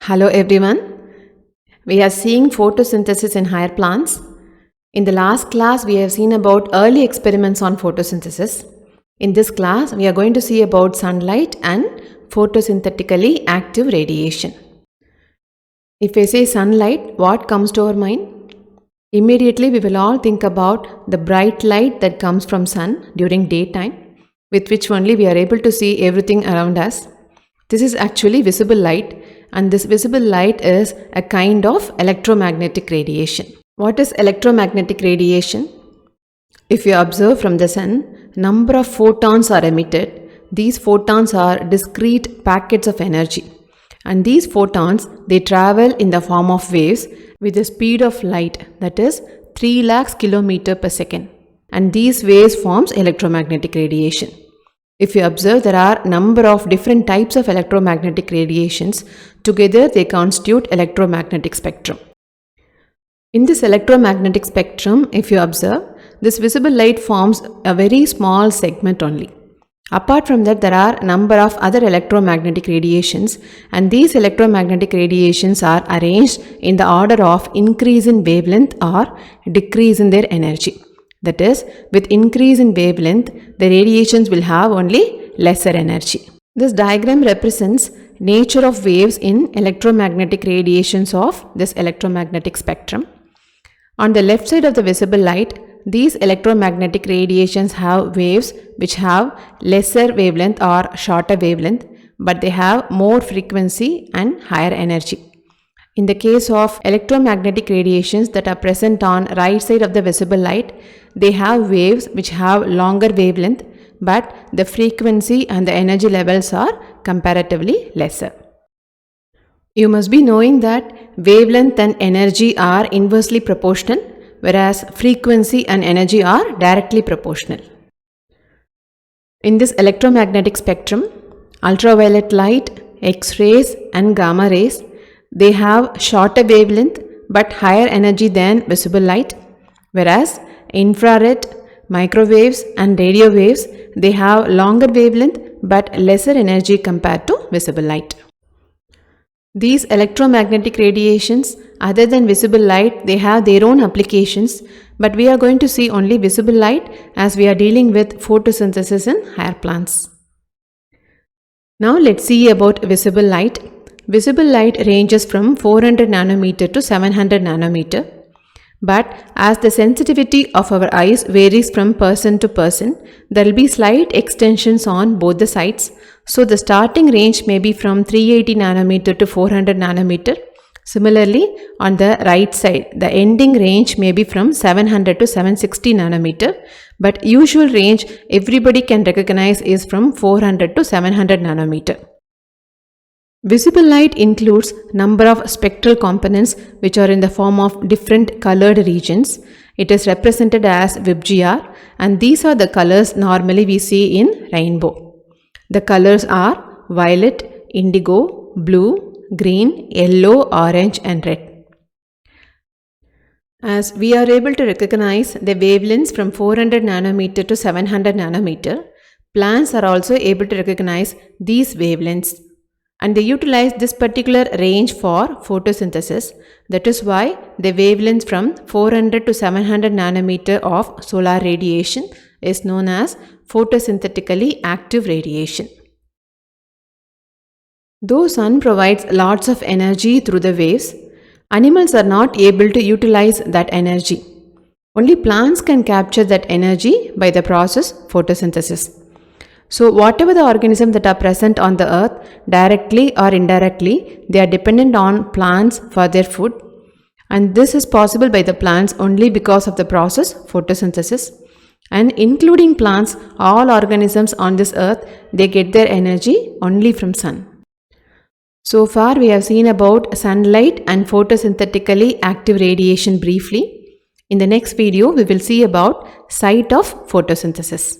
Hello everyone. We are seeing photosynthesis in higher plants. In the last class, we have seen about early experiments on photosynthesis. In this class, we are going to see about sunlight and photosynthetically active radiation. If I say sunlight, what comes to our mind? Immediately, we will all think about the bright light that comes from sun during daytime, with which only we are able to see everything around us. This is actually visible light, and this visible light is a kind of electromagnetic radiation. What is electromagnetic radiation? If you observe from the sun, number of photons are emitted. These photons are discrete packets of energy, and these photons, they travel in the form of waves with the speed of light, that is 3 lakhs km per second, and these waves forms electromagnetic radiation. If you observe, there are number of different types of electromagnetic radiations. Together, they constitute electromagnetic spectrum. In this electromagnetic spectrum, if you observe, this visible light forms a very small segment only. Apart from that, there are a number of other electromagnetic radiations, and these electromagnetic radiations are arranged in the order of increase in wavelength or decrease in their energy. That is, with increase in wavelength, the radiations will have only lesser energy. This diagram represents nature of waves in electromagnetic radiations of this electromagnetic spectrum. On the left side of the visible light, these electromagnetic radiations have waves which have lesser wavelength or shorter wavelength, but they have more frequency and higher energy. In the case of electromagnetic radiations that are present on right side of the visible light, they have waves which have longer wavelength, but the frequency and the energy levels are comparatively lesser. You must be knowing that wavelength and energy are inversely proportional, whereas frequency and energy are directly proportional. In this electromagnetic spectrum, ultraviolet light, X-rays and gamma rays, they have shorter wavelength but higher energy than visible light, whereas infrared, microwaves and radio waves, they have longer wavelength but lesser energy compared to visible light. These electromagnetic radiations, other than visible light, they have their own applications, but we are going to see only visible light as we are dealing with photosynthesis in higher plants. Now let's see about visible light. Visible light ranges from 400 nanometer to 700 nanometer. But as the sensitivity of our eyes varies from person to person, there will be slight extensions on both the sides. So the starting range may be from 380 nanometer to 400 nanometer. Similarly, on the right side, the ending range may be from 700 to 760 nanometer. But usual range everybody can recognize is from 400 to 700 nanometer. Visible light includes number of spectral components which are in the form of different colored regions. It is represented as VIBGR, and these are the colors normally we see in rainbow. The colors are violet, indigo, blue, green, yellow, orange and red. As we are able to recognize the wavelengths from 400 nanometer to 700 nanometer, plants are also able to recognize these wavelengths, and they utilize this particular range for photosynthesis. That is why the wavelength from 400 to 700 nanometer of solar radiation is known as photosynthetically active radiation. Though sun provides lots of energy through the waves, animals are not able to utilize that energy. Only plants can capture that energy by the process photosynthesis. So whatever the organisms that are present on the earth, directly or indirectly, they are dependent on plants for their food. And this is possible by the plants only because of the process photosynthesis. And including plants, all organisms on this earth, they get their energy only from sun. So far we have seen about sunlight and photosynthetically active radiation briefly. In the next video, we will see about site of photosynthesis.